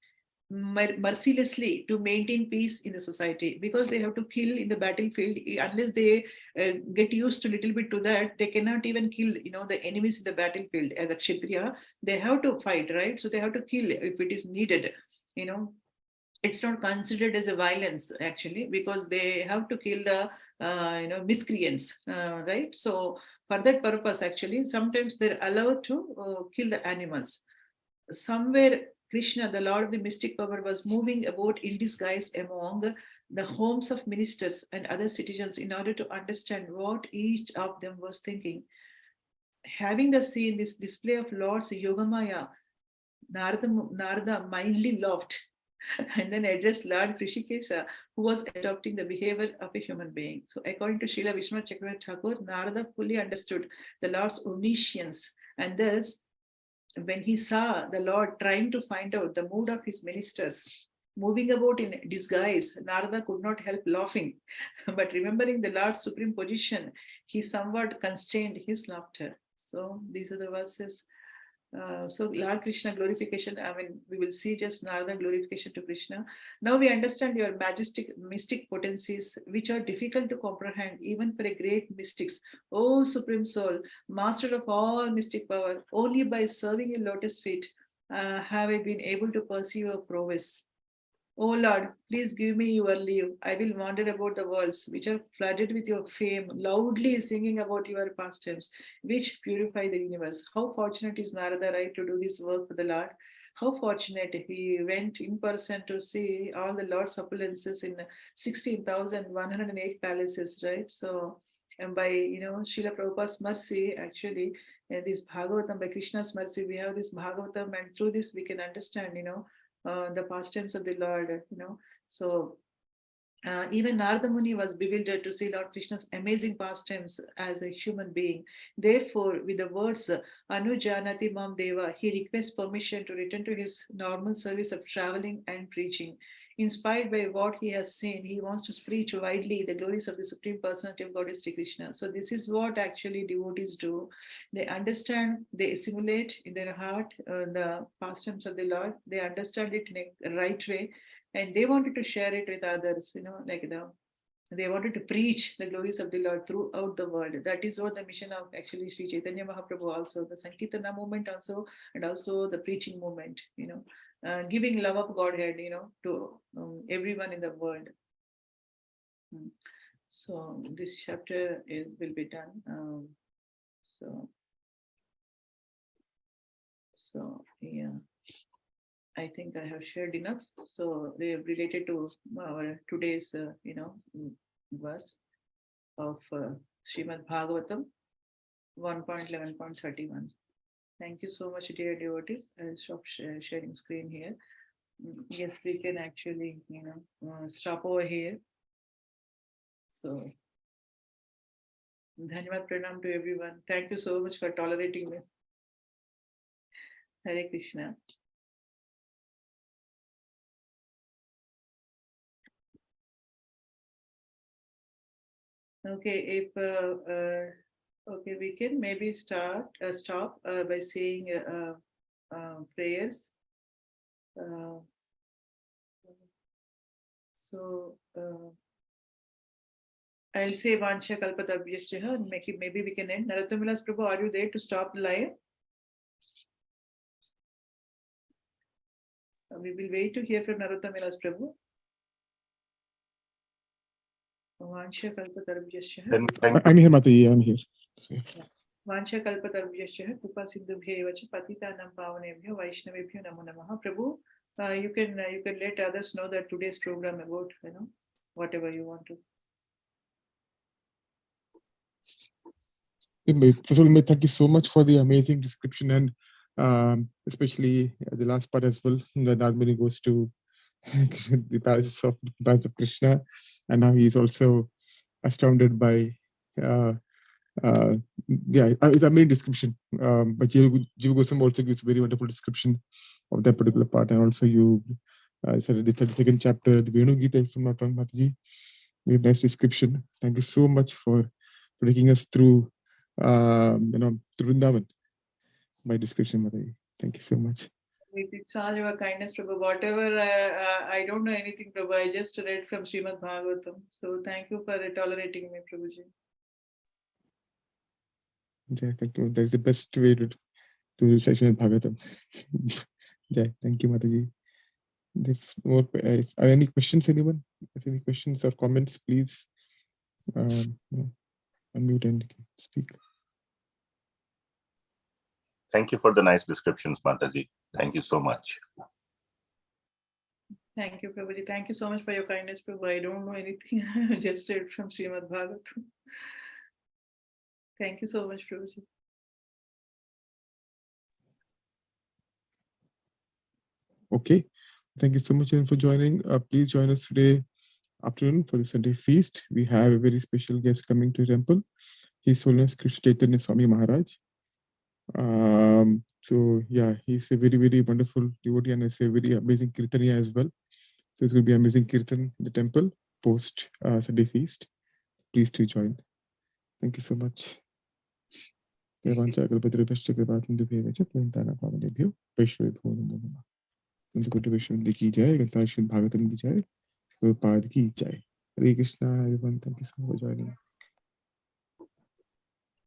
mercilessly to maintain peace in the society, because they have to kill in the battlefield. Unless they get used to little bit to that, they cannot even kill the enemies in the battlefield. As a Kshatriya, they have to fight, right? So they have to kill if it is needed. It's not considered as a violence actually, because they have to kill the miscreants, right? So for that purpose, actually, sometimes they're allowed to kill the animals. Somewhere Krishna, the Lord of the mystic power, was moving about in disguise among the homes of ministers and other citizens in order to understand what each of them was thinking. Having thus seen this display of Lord's Yogamaya, Narada mildly laughed and then addressed Lord Krishikesha, who was adopting the behavior of a human being. So according to Srila Vishnu Chakravarti Thakur, Narada fully understood the Lord's omniscience, and thus when he saw the Lord trying to find out the mood of his ministers, moving about in disguise, Narada could not help laughing. But remembering the Lord's supreme position, he somewhat constrained his laughter. So these are the verses. So Lord Krishna glorification, we will see just Narada glorification to Krishna. Now we understand your majestic mystic potencies, which are difficult to comprehend even for a great mystics. O Supreme Soul, master of all mystic power, only by serving your lotus feet have I been able to perceive your prowess. O Lord, please give me your leave. I will wander about the worlds, which are flooded with your fame, loudly singing about your pastimes, which purify the universe. How fortunate is Narada, right, to do this work for the Lord? how fortunate he went in person to see all the Lord's opulences in 16,108 palaces, right? So, and by, Srila Prabhupada's mercy, actually, this Bhagavatam, by Krishna's mercy, we have this Bhagavatam, and through this we can understand, the pastimes of the Lord, So, even Narada Muni was bewildered to see Lord Krishna's amazing pastimes as a human being. Therefore, with the words Anujanati Mam Deva, he requests permission to return to his normal service of traveling and preaching. Inspired by what he has seen, he wants to preach widely the glories of the Supreme Personality of Goddess Sri Krishna. So, this is what actually devotees do. They understand, they assimilate in their heart the pastimes of the Lord, they understand it in a right way, and they wanted to share it with others, they wanted to preach the glories of the Lord throughout the world. That is what the mission of actually Sri Chaitanya Mahaprabhu also, the Sankirtana movement also, and also the preaching movement, giving love of Godhead, to everyone in the world. So this chapter will be done. So yeah. I think I have shared enough. So they are related to our today's, verse of Srimad Bhagavatam 1.11.31. Thank you so much, dear devotees. I'll stop sharing screen here. Yes, we can actually, stop over here. So, Dhanyavad Pranam to everyone. Thank you so much for tolerating me. Hare Krishna. Okay, if okay, we can maybe stop by saying prayers. So I'll say Vansha Kalpatarvyascha and maybe we can end. Narottam Vilas Prabhu, are you there to stop the live? We will wait to hear from Narottam Vilas Prabhu. Vansha Kalpatarvyascha. I'm here, Mataji. I'm here. Vansha Kalpatarvyascha Kripa Sindhubhya Vacha Patitanam Pavanebhyo Vaishnavebhyo Namo Namaha. Prabhu, you can let others know that today's program about, whatever you want to. First of all, thank you so much for the amazing description, and especially the last part as well. That Narmani goes to the palaces of Krishna, and now he is also astounded by it's a main description. But Jiva Goswami also gives a very wonderful description of that particular part, and also you said the 32nd chapter, the Venu Gita, from not wrong, Mataji. Very nice description. Thank you so much for taking us through, through Vrindavan by description, Mataji. Thank you so much. It's all your kindness, Prabhu. Whatever, I don't know anything, Prabhu. I just read from Srimad Bhagavatam. So thank you for tolerating me, Prabhuji. Yeah, thank you. That's the best way to recite Srimad Bhagavatam. Yeah, thank you, Mataji. Are any questions, anyone? If any questions or comments, please unmute and speak. Thank you for the nice descriptions, Mataji. Thank you so much. Thank you, Prabhuji. Thank you so much for your kindness, Prabhu. I don't know anything. I just read from Srimad Bhagavatam. Thank you so much, Prabhuji. Okay. Thank you so much for joining. Please join us today afternoon for the Sunday feast. We have a very special guest coming to the temple. His Holiness Krishna Chaitanya Swami Maharaj. So yeah, he's a very, very wonderful devotee, and it's a very amazing kirtaniya as well. So it's going to be amazing kirtan in the temple post Sunday feast. Please do join. Thank you so much. की जय, गंगा श्री भागवतम की जय, प्रभुपाद की जय. Hare Krishna, everyone. Thank you so much for joining.